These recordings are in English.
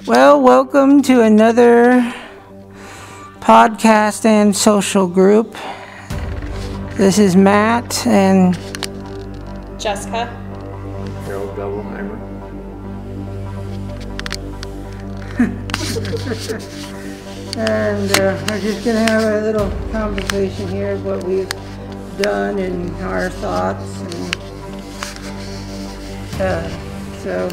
Well, welcome to another podcast and social group. This is Matt and Jessica. Harold Bevelheimer. and we're just going to have a little conversation here of what we've done and our thoughts. And, so,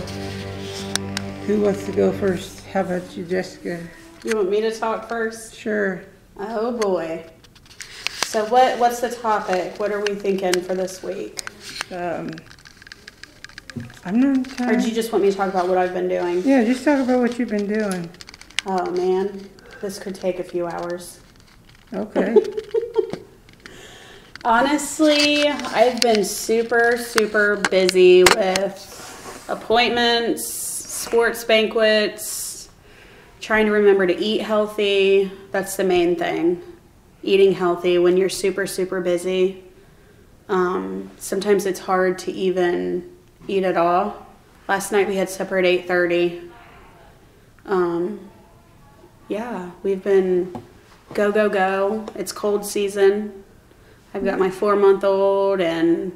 who wants to go first? How about you, Jessica? You want me to talk first? Sure. Oh boy. So what's the topic? What are we thinking for this week? I'm not. Or do you just want me to talk about what I've been doing? Yeah, just talk about what you've been doing. Oh man, this could take a few hours. Okay. Honestly, I've been super busy with appointments, sports banquets, trying to remember to eat healthy. That's the main thing. Eating healthy when you're super busy. Sometimes it's hard to even eat at all. Last night we had supper at 8:30. Yeah, we've been go. It's cold season. I've got my 4-month-old and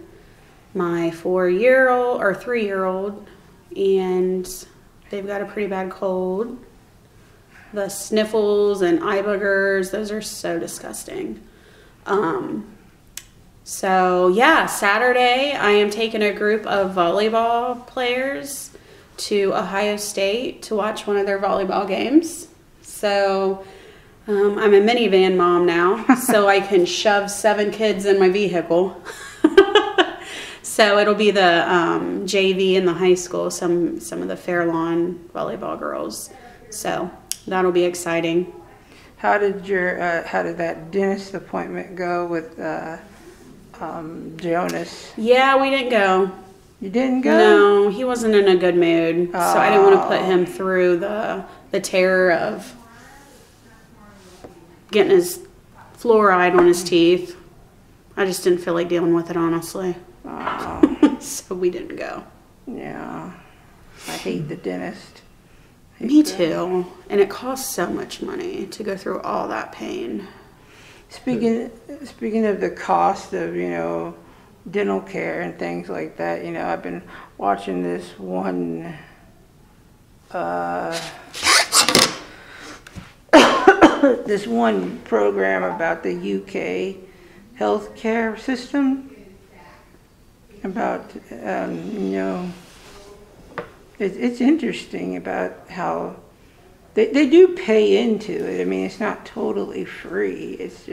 my 4-year-old or 3-year-old, and they've got a pretty bad cold. The sniffles and eye boogers, those are so disgusting. So yeah, Saturday I am taking a group of volleyball players to Ohio State to watch one of their volleyball games. So I'm a minivan mom now, so I can shove 7 kids in my vehicle. So it'll be the JV in the high school, some of the Fairlawn volleyball girls. So that'll be exciting. How did that dentist appointment go with Jonas? Yeah, we didn't go. You didn't go? No, he wasn't in a good mood, so I didn't want to put him through the terror of getting his fluoride on his teeth. I just didn't feel like dealing with it, honestly. So we didn't go. Yeah, I hate the dentist. Me too. And it costs so much money to go through all that pain. Speaking of the cost of, dental care and things like that, I've been watching this one this one program about the UK healthcare system, about it's interesting about how they do pay into it. I mean, it's not totally free. It's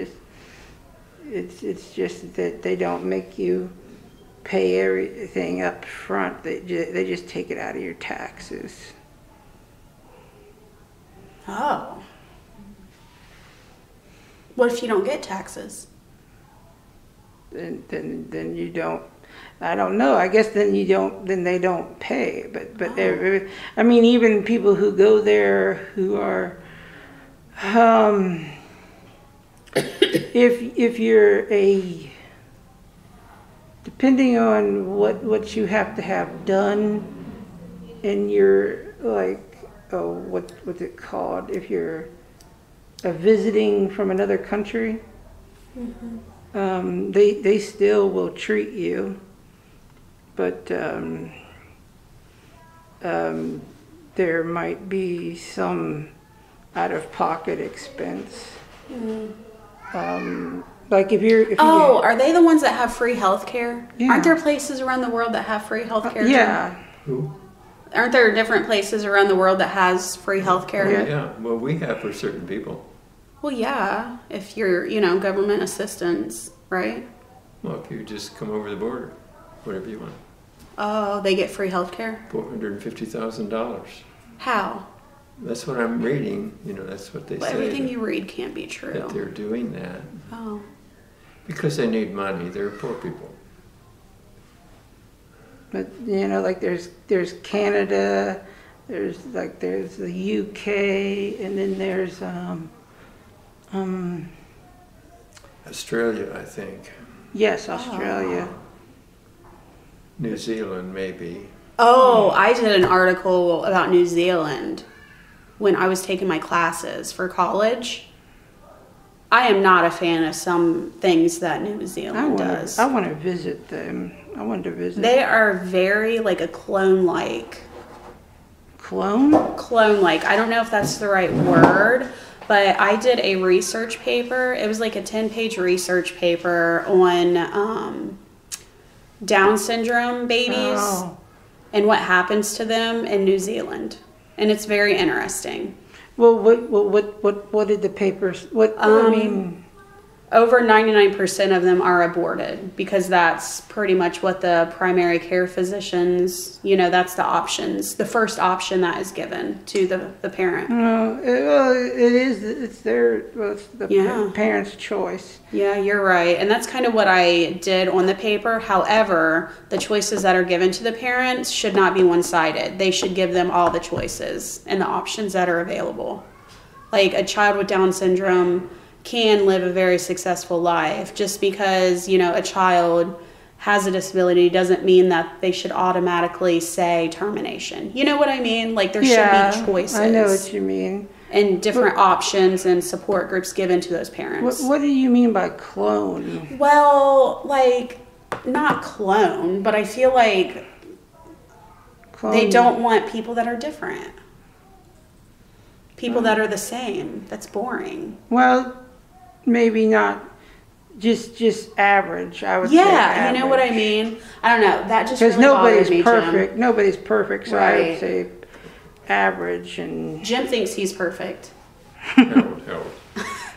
just that they don't make you pay everything up front. They just take it out of your taxes. Oh. What if you don't get taxes? Then you don't. I don't know. I guess then you don't. Then they don't pay. But I mean, even people who go there who are, if you're depending on what you have to have done, and you're like, what's it called? If you're visiting from another country. Mm-hmm. They still will treat you, but there might be some out-of-pocket expense. Mm-hmm. Like if you are they the ones that have free health care? Yeah. Aren't there places around the world that have free health care? Yeah. Who? Aren't there different places around the world that has free health care? Yeah. Well, we have for certain people. Well, yeah, if you're, government assistance, right? Well, if you just come over the border, whatever you want. Oh, they get free health care? $450,000. How? That's what I'm reading. That's what they say. Everything you read can't be true. That they're doing that. Oh. Because they need money. They're poor people. But like there's Canada, there's the UK, and then there's Australia, I think. Yes, Australia. New Zealand, maybe. Oh, I did an article about New Zealand. when I was taking my classes for college. I am not a fan of some things that New Zealand does. I want to visit them. I wanted to visit. They are very like a clone-like. Clone? Clone-like. I don't know if that's the right word, but I did a research paper. It was like a 10-page research paper on Down syndrome babies and what happens to them in New Zealand. And it's very interesting. Well, what did the papers? I mean, Over 99% of them are aborted because that's pretty much what the primary care physicians, that's the options, the first option that is given to the parent. it's the parent's choice. Yeah, you're right. And that's kind of what I did on the paper. However, the choices that are given to the parents should not be one-sided. They should give them all the choices and the options that are available. Like a child with Down syndrome can live a very successful life. Just because, a child has a disability doesn't mean that they should automatically say termination. You know what I mean? Like there should be choices. I know what you mean. And different options and support groups given to those parents. What do you mean by clone? Well, like, not clone, but I feel like they don't want people that are different. People that are the same. That's boring. Well, maybe not. Just average, I would say. Yeah, you know what I mean? I don't know. That just because really bothers me, perfect. Jim. Nobody's perfect, so I Right. would say average. And Jim thinks he's perfect. Harold.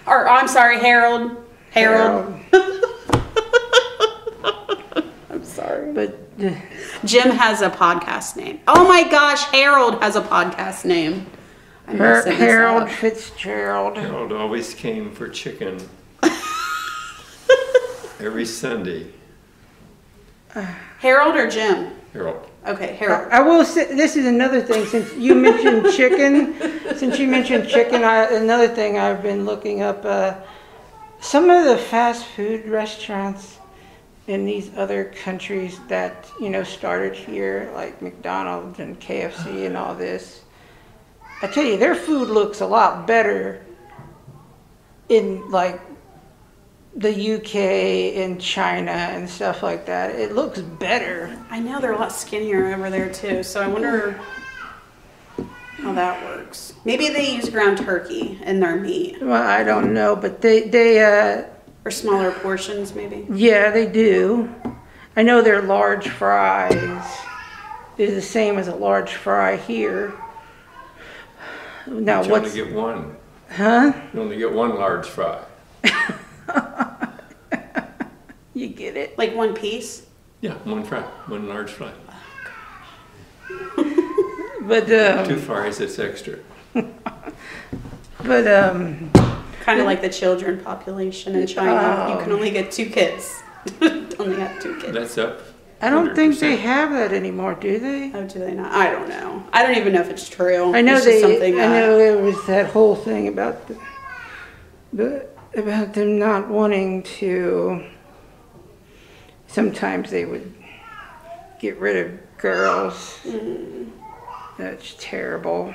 Or, I'm sorry, Harold. I'm sorry. But Jim has a podcast name. Oh my gosh, Harold has a podcast name. I'm messing this Harold up. Fitzgerald. Harold always came for chicken every Sunday. Harold or Jim? Harold. Okay, Harold. I will say, this is another thing, since you mentioned chicken, another thing I've been looking up, some of the fast food restaurants in these other countries that, started here, like McDonald's and KFC and all this, I tell you, their food looks a lot better in, like, the UK and China and stuff like that. It looks better. I know they're a lot skinnier over there too, so I wonder how that works. Maybe they use ground turkey in their meat. Well, I don't know, but they Or smaller portions, maybe. yeah, they do. I know their large fries is the same as a large fry here. Now You only get one. Huh? You only get one large fry. You get it? Like one piece? Yeah, one fry. One large fry. But Two fries, it's extra. Kind of like the children population in China. You can only get 2 kids. Only have 2 kids. That's up. I don't think 100%. they have that anymore, do they? Oh, do they not? I don't know. I don't even know if it's true. I know It's just something I that- know there was that whole thing about about them not wanting to. Sometimes they would get rid of girls. That's terrible.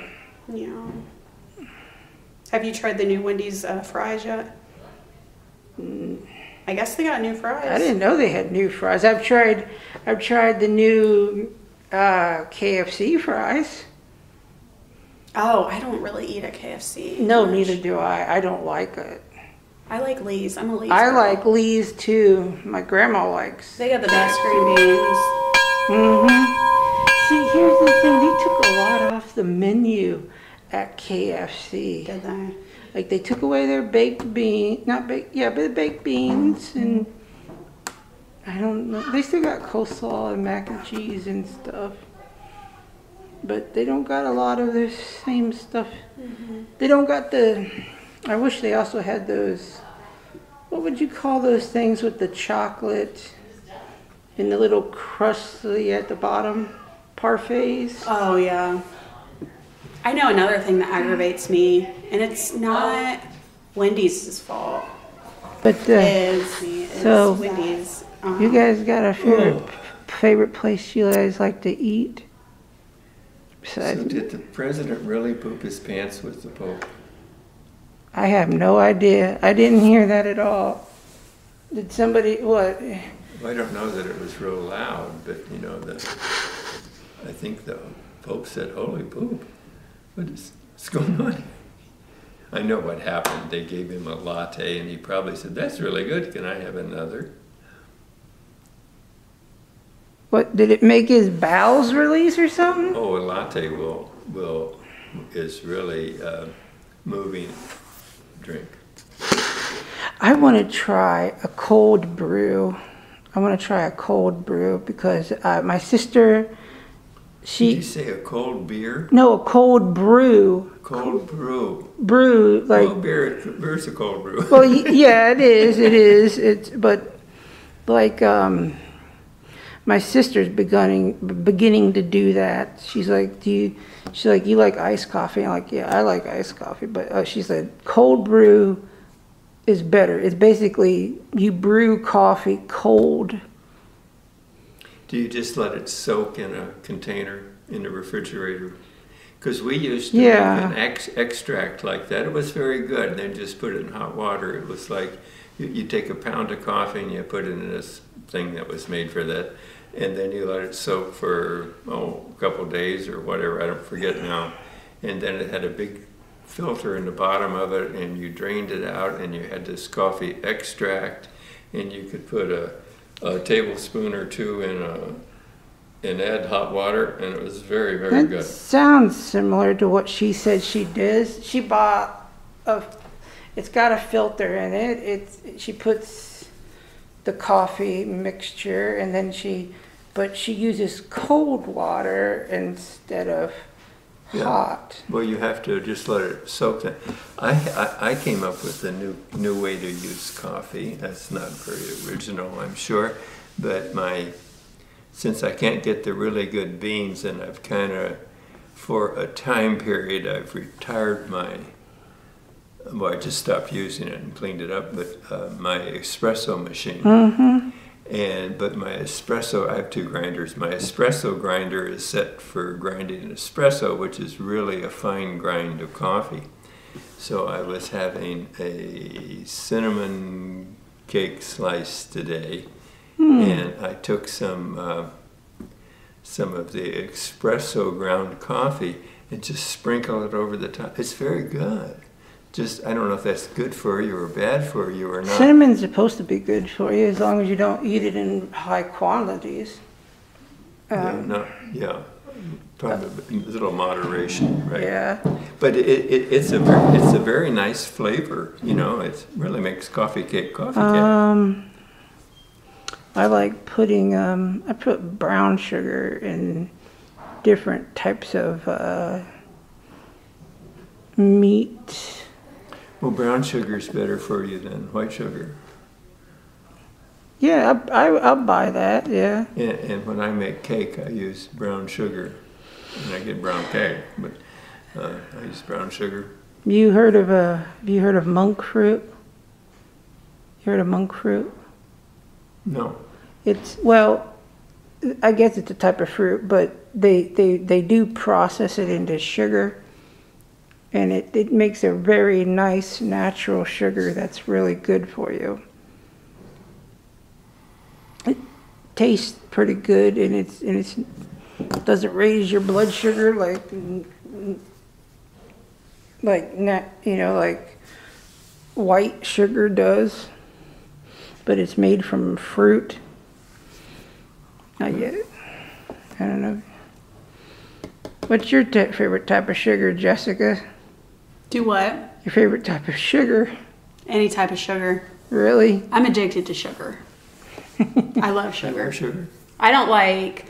Yeah. Have you tried the new Wendy's fries yet? I guess they got new fries. I didn't know they had new fries. I've tried the new KFC fries. Oh, I don't really eat at KFC. No, much. neither do I. I don't like it. I like Lee's. I'm a Lee's I girl. like Lee's too. My grandma likes. They got the best green beans. See, here's the thing. They took a lot off the menu at KFC. Did they? Like they took away their baked bean, not baked, yeah, but baked beans, and I don't know. They still got coleslaw and mac and cheese and stuff, but they don't got a lot of the same stuff. They don't got the. I wish they also had those. What would you call those things with the chocolate and the little crusty at the bottom? Parfaits. Oh, yeah. I know another thing that aggravates me, and it's not Wendy's fault. But It's so- Wendy's. you guys got a favorite place you guys like to eat? So did the president really poop his pants with the Pope? I have no idea. I didn't hear that at all. Did somebody, what? Well, I don't know that it was real loud, but you know, I think the Pope said, "Holy poop, what's going on?" I know what happened. They gave him a latte, and he probably said, "That's really good. Can I have another?" What, did it make his bowels release or something? Oh, a latte is really moving drink. I want to try a cold brew. I want to try a cold brew because my sister, Did you say a cold beer? no, a cold brew. Cold brew. Brew, like, Well, beer's a cold brew. well, yeah, it is. But like, my sister's beginning to do that. She's like, you like iced coffee? I'm like, yeah, I like iced coffee. But she said cold brew is better. It's basically you brew coffee cold. Do you just let it soak in a container in the refrigerator? Because we used to make an extract like that. It was very good. And then just put it in hot water. It was like you take a pound of coffee and you put it in this thing that was made for that. And then you let it soak for, a couple days or whatever. I don't forget now. And then it had a big filter in the bottom of it, and you drained it out, and you had this coffee extract, and you could put a tablespoon or two in add hot water, and it was very, very That good. sounds similar to what she said she does. She bought it's got a filter in it. She puts the coffee mixture, and then but she uses cold water instead of hot. Well, you have to just let it soak. I came up with a new way to use coffee. That's not very original, I'm sure, but since I can't get the really good beans, and I've kind of, for a time period, I've retired I just stopped using it and cleaned it up, but my espresso machine. Mm-hmm. But my espresso, I have two grinders. My espresso grinder is set for grinding an espresso, which is really a fine grind of coffee. So I was having a cinnamon cake slice today, and I took some of the espresso ground coffee and just sprinkled it over the top. It's very good. I don't know if that's good for you or bad for you or not. Cinnamon's supposed to be good for you as long as you don't eat it in high quantities. Probably a little moderation, right? Yeah. But it's a very nice flavor. You know, it really makes coffee cake. I like putting, I put brown sugar in different types of meat. Well, brown sugar is better for you than white sugar. Yeah, I'll buy that, yeah. And when I make cake, I use brown sugar. And I get brown cake, but I use brown sugar. Have you heard of monk fruit? You heard of monk fruit? No. I guess it's a type of fruit, but they do process it into sugar. And it makes a very nice natural sugar that's really good for you. It tastes pretty good, and it doesn't raise your blood sugar like white sugar does. But it's made from fruit. I get it. I don't know. What's your favorite type of sugar, Jessica? Do what? Your favorite type of sugar? Any type of sugar. Really? I'm addicted to sugar. I love sugar. Sugar? I don't like,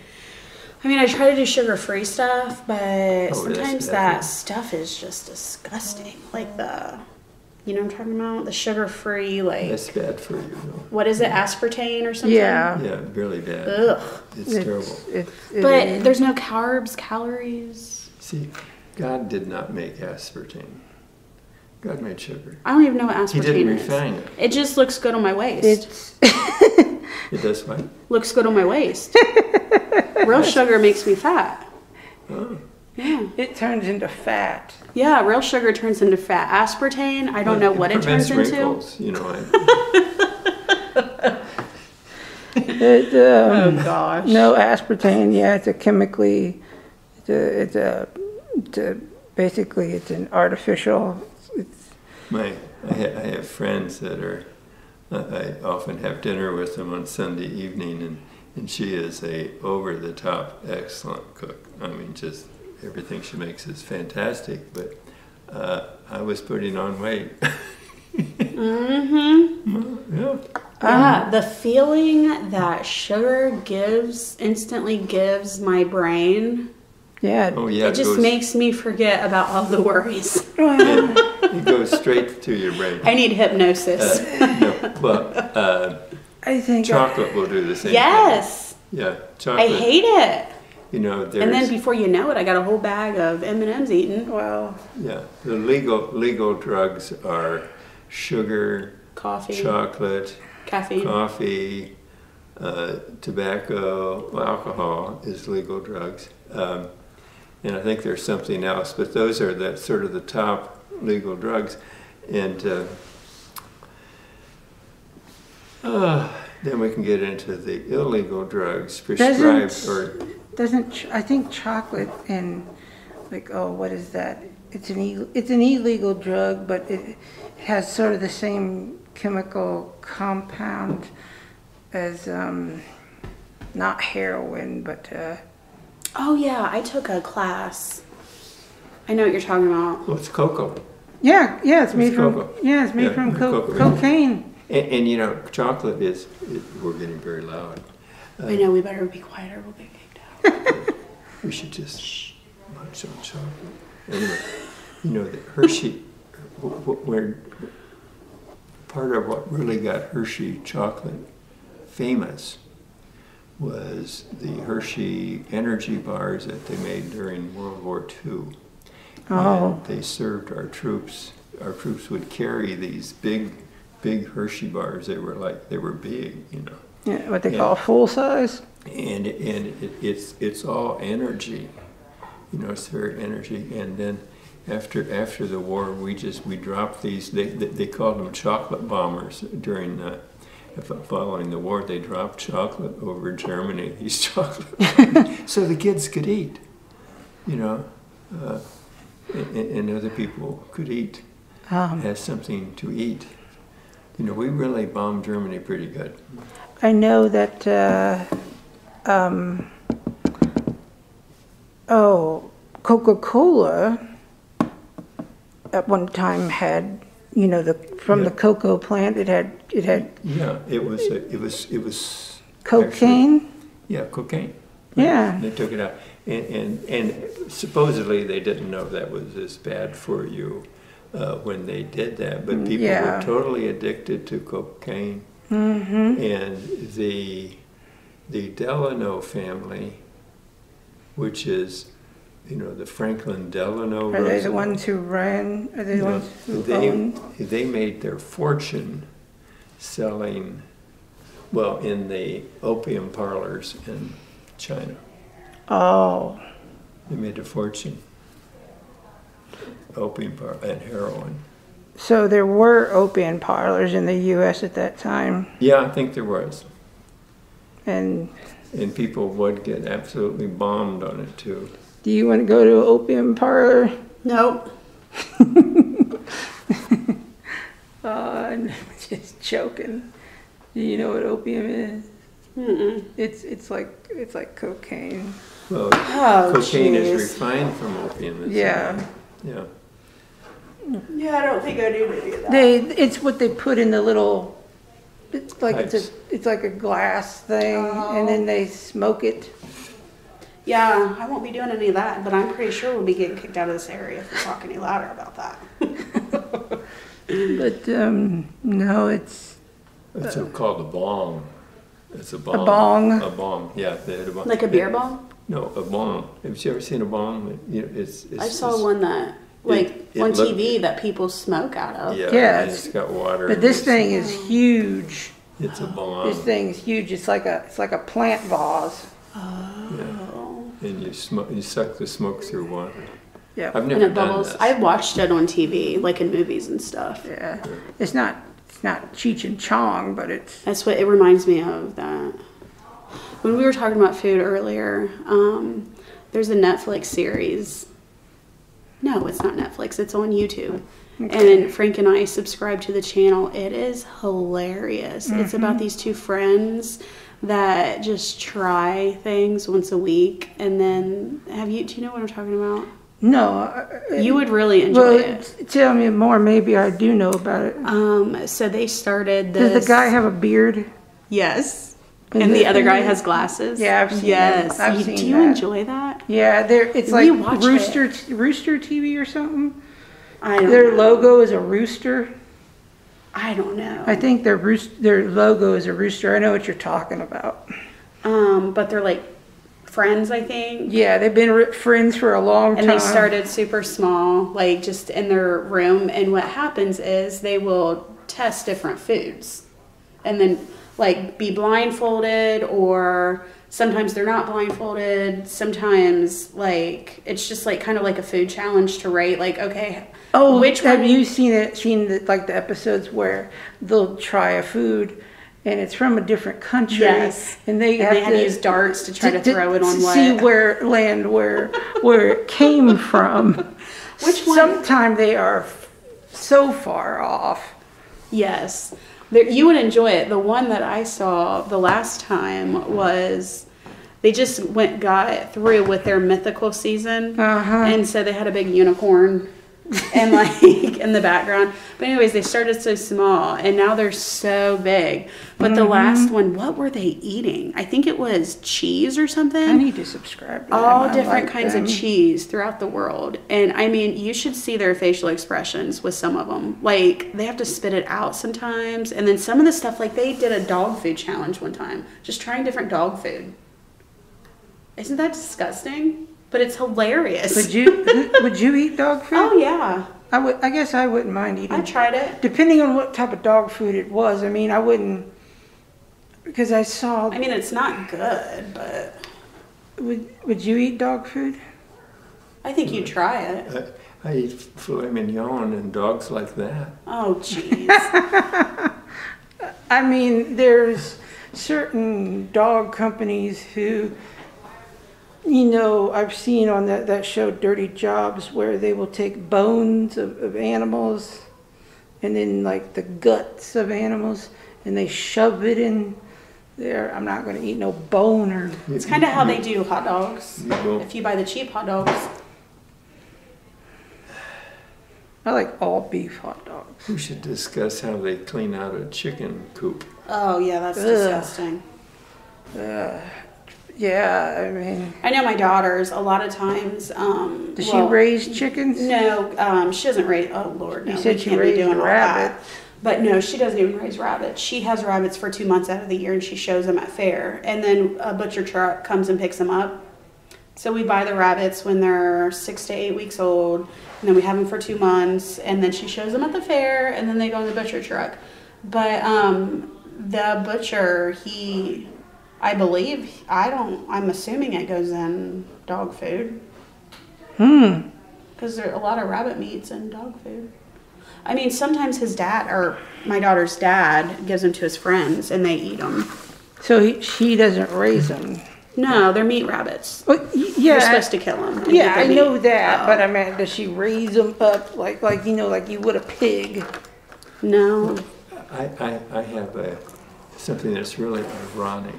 I try to do sugar-free stuff, but sometimes that stuff is just disgusting. Like you know what I'm talking about? The sugar-free, That's bad for you, though. what is it, aspartame or something? Yeah. Yeah, really bad. Ugh. It's terrible. But there's no carbs, calories. See, God did not make aspartame. God made sugar. I don't even know what aspartame is. He didn't refine it. It just looks good on my waist. It does what? Looks good on my waist. Real sugar makes me fat. Oh. Yeah. It turns into fat. Yeah, real sugar turns into fat. Aspartame, I don't know what it turns prevents into. wrinkles, you know. Oh gosh. No, aspartame. Yeah, it's a chemically. Basically it's an artificial. I have friends that are. I often have dinner with them on Sunday evening, and she is a over-the-top excellent cook. I mean, just everything she makes is fantastic. But I was putting on weight. Mm-hmm. Yeah. Yeah, the feeling that sugar instantly gives my brain, Yeah. Oh yeah. it just makes me forget about all the worries. It goes straight to your brain. I need hypnosis. I think Chocolate will do the same Yes. thing. Yeah, I chocolate. hate it. You know, there's, And then before you know it, I got a whole bag of M&Ms eaten. Well, yeah, the legal drugs are sugar, Coffee, chocolate, caffeine. coffee, tobacco, alcohol is legal drugs. And I think there's something else, but those are the sort of the top legal drugs. And then we can get into the illegal drugs prescribed I think chocolate and what is that? It's an illegal drug, but it has sort of the same chemical compound as not heroin, but Oh yeah, I took a class. I know what you're talking about. well, it's cocoa. yeah, it's made from cocoa. it's made Yeah, from cocoa. cocaine. And you know, chocolate we're getting very loud. I know, we better be quiet or we'll get kicked out. We should just munch on chocolate. Anyway, you know, the Hershey, where part of what really got Hershey chocolate famous was the Hershey energy bars that they made during World War II. Oh. And they served our troops. Our troops would carry these big Hershey bars. They were big, you know. Yeah, what they call full size. And it's all energy, you know. It's very energy. And then after the war, we dropped these. They called them chocolate bombers during following the war. They dropped chocolate over Germany. These chocolate, so the kids could eat, you know, and other people could eat, had something to eat. You know, we really bombed Germany pretty good. I know that, Coca-Cola at one time had, you know, the cocoa plant, it had. Yeah, it was Cocaine? Actually, yeah, cocaine. Yeah. They took it out. And supposedly they didn't know that was as bad for you when they did that, but people Yeah. were totally addicted to cocaine. Mm-hmm. And the Delano family, which is, you know, the Franklin Delano Are they the Roosevelt, ones who ran? Are they the you know, ones who owned? they made their fortune selling, well, in the opium parlors in China. Oh. They made a fortune. Opium and heroin. So there were opium parlors in the U.S. at that time, Yeah, I think there was. and And people would get absolutely bombed on it too. do you want to go to an opium parlor? Nope. I'm just joking. Do you know what opium is? Mm-mm. It's like cocaine. Well, Oh, cocaine is jeez. refined from opium. Isn't Yeah. it? Yeah. Yeah, I don't think I do any of that. It's what they put in the little. It's like Pipes. it's like a glass thing, and then they smoke it. Yeah, I won't be doing any of that, but I'm pretty sure we'll be getting kicked out of this area if we talk any louder about that. But no, it's It's called a bong. It's a bong. A bong? A bong. Yeah, they had a bong. Like a beer bong? No, a bong. Have you ever seen a bong? You know, it's I saw one that, like, it on looked- TV that people smoke out of. Yeah, Yeah, and it's got water. but in this it. thing is huge. It's a bong. This thing is huge. It's like a plant vase. Yeah. and you suck the smoke through water. Yeah. I've And never it done bubbles. this. I've watched it on TV, like in movies and stuff. Yeah. It's not Cheech and Chong, but it's. That's what it reminds me of. That when we were talking about food earlier, there's a Netflix series. No, it's not Netflix. It's on YouTube. Okay. And Frank and I subscribe to the channel. It is hilarious. It's about these two friends that just try things once a week. And then, do you know what I'm talking about? No. You would really enjoy it. Tell me more. Maybe I do know about it. So they started this. Does the guy have a beard? Yes. Is And the it- other guy has glasses. Yeah, I've seen yes. that. I've seen Do you that. enjoy that? Yeah, it's We like watch Rooster TV or something. I don't Their know. logo is a rooster. I don't know. I think their logo is a rooster. I know what you're talking about. But they're like friends, I think. Yeah, they've been friends for a long time. And they started super small, like just in their room. And what happens is they will test different foods and then like be blindfolded, or sometimes they're not blindfolded. Sometimes like it's just like kind of like a food challenge to rate, like, okay. Oh, which have one? you seen like the episodes where they'll try a food and it's from a different country? Yes. And they have to use darts to try to throw it on what? see where it came from. Which one? Sometimes they are so far off. Yes. You would enjoy it. The one that I saw the last time was they just got through with their mythical season. And so they had a big unicorn and like in the background. But anyways, they started so small and now they're so big. But the last one, what were they eating? I think it was cheese or something. I need to subscribe to them. All I different like kinds them. of cheese throughout the world. And I mean, you should see their facial expressions with some of them. Like, they have to spit it out sometimes. And then some of the stuff, like they did a dog food challenge one time, just trying different dog food. Isn't that disgusting? But it's hilarious. Would you eat dog food? Oh, yeah. I guess I wouldn't mind eating. I tried it. Depending on what type of dog food it was. I mean, I wouldn't, because I saw. I mean, it's not good, but Would you eat dog food? I think you'd try it. I eat filet mignon and dogs like that. Oh, jeez. I mean, there's certain dog companies who, I've seen on that show Dirty Jobs, where they will take bones of animals and then like the guts of animals and they shove it in there. I'm not going to eat no bone or. It's kind of how they do hot dogs. Well, If you buy the cheap hot dogs. I like all beef hot dogs. we should discuss how they clean out a chicken coop. Oh, yeah, that's Ugh. disgusting. Yeah, I mean, I know my daughters, a lot of times. does she raise chickens? No, she doesn't raise. Oh Lord, no. You said we she can't be raised doing all that. rabbits. But no, she doesn't even raise rabbits. She has rabbits for 2 months out of the year, and she shows them at fair. And then a butcher truck comes and picks them up. So we buy the rabbits when they're 6 to 8 weeks old, and then we have them for 2 months, and then she shows them at the fair, and then they go in the butcher truck. But the butcher, I'm assuming it goes in dog food. Because there are a lot of rabbit meats in dog food. I mean, sometimes his dad, or my daughter's dad, gives them to his friends, and they eat them. So she doesn't raise them. No, they're meat rabbits. Well, yeah. You're supposed to kill them. Yeah, I know that, Oh. but I mean, does she raise them up like you would a pig? No. I have something that's really ironic.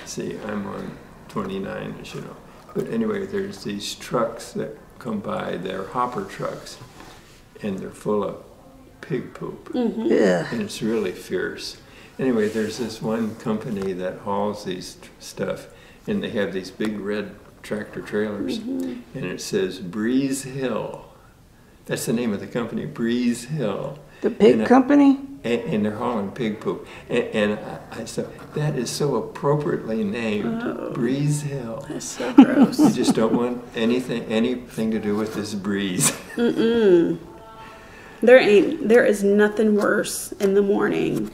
See, I'm on 29, as you know. But anyway, there's these trucks that come by. They're hopper trucks, and they're full of pig poop. Yeah. And it's really fierce. Anyway, there's this one company that hauls these stuff, and they have these big red tractor trailers, and it says Breeze Hill. That's the name of the company, Breeze Hill. The pig company? And they're hauling pig poop. And I said, that is so appropriately named, Breeze Hill. That's so gross. You just don't want anything to do with this breeze. There is nothing worse in the morning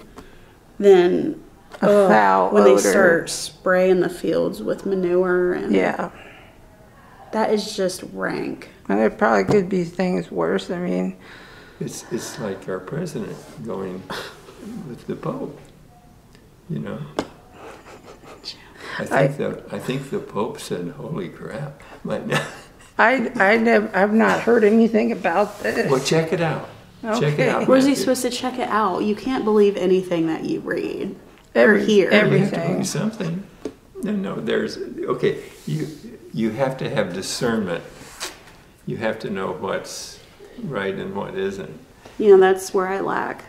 than A foul when odor. they start spraying the fields with manure and Yeah. That is just rank. And there probably could be things worse. I mean, It's like our president going with the Pope, you know. I think the Pope said, "Holy crap!" Might not. I've not heard anything about this. Well, check it out. Check it Okay. out. Where's he Matthew. supposed to check it out? You can't believe anything that you read or Every- hear. every- You have to everything. do something. No, there's okay. You have to have discernment. You have to know what's right and what isn't. You know, that's where I lack.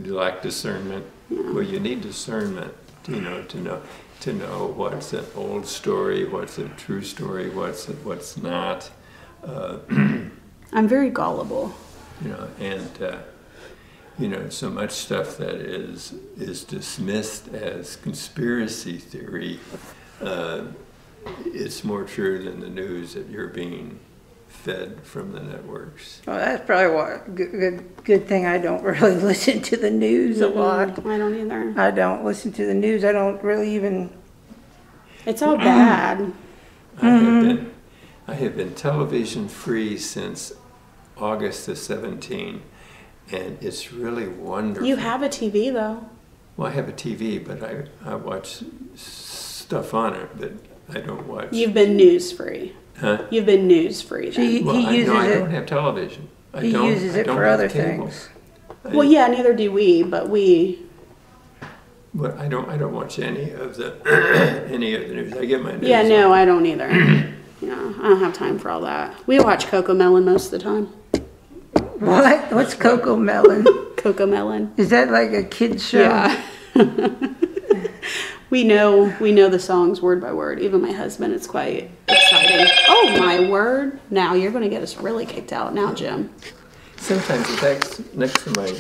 You lack discernment. Yeah. Well, you need discernment, you know, to know what's an old story, what's a true story, what's not. I'm very gullible. You know, and you know, so much stuff that is dismissed as conspiracy theory. It's more true than the news that you're being fed from the networks. Well, that's probably what good thing I don't really listen to the news a lot. I don't either. I don't listen to the news. I don't really even. It's all bad. I have been television free since August the 17th, and it's really wonderful. You have a TV though. Well, I have a TV, but I watch stuff on it, but I don't watch. You've been news free. Huh? You've been news free. He Well, I uses don't it. have television. I He don't, uses I it don't for have other cable. things. Well, yeah, neither do we, but we. But I don't watch any of the news. I get my news. Yeah, no, I don't either. Yeah, I don't have time for all that. We watch Coco Melon most of the time. What? What's Coco Melon? Coco Melon. Is that like a kid's show? Yeah. we know the songs word by word. Even my husband. It's quite exciting. Oh my word! Now you're going to get us really kicked out now, Jim. Sometimes it's next to my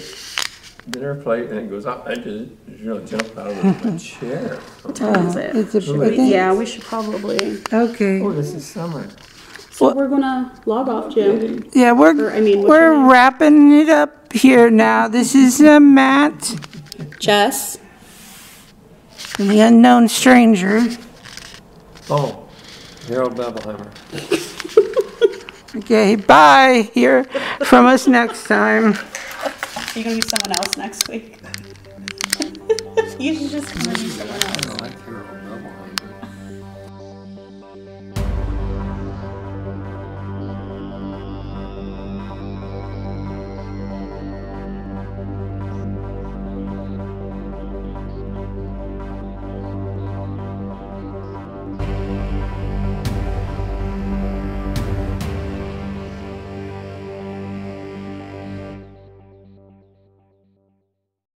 dinner plate, and it goes up. I just jump out of my chair. What time is it? It's a, I think- Yeah, we should probably. Okay. Oh, this is summer. So we're gonna log off, Jim. Yeah, Or, I mean, what's your we're name? wrapping it up here now. This is Matt Jess. and the unknown stranger. Oh, Harold Bevelheimer. Okay, bye. Hear from us next time. Are you gonna be someone else next week? You should just be someone else. I don't like Harold.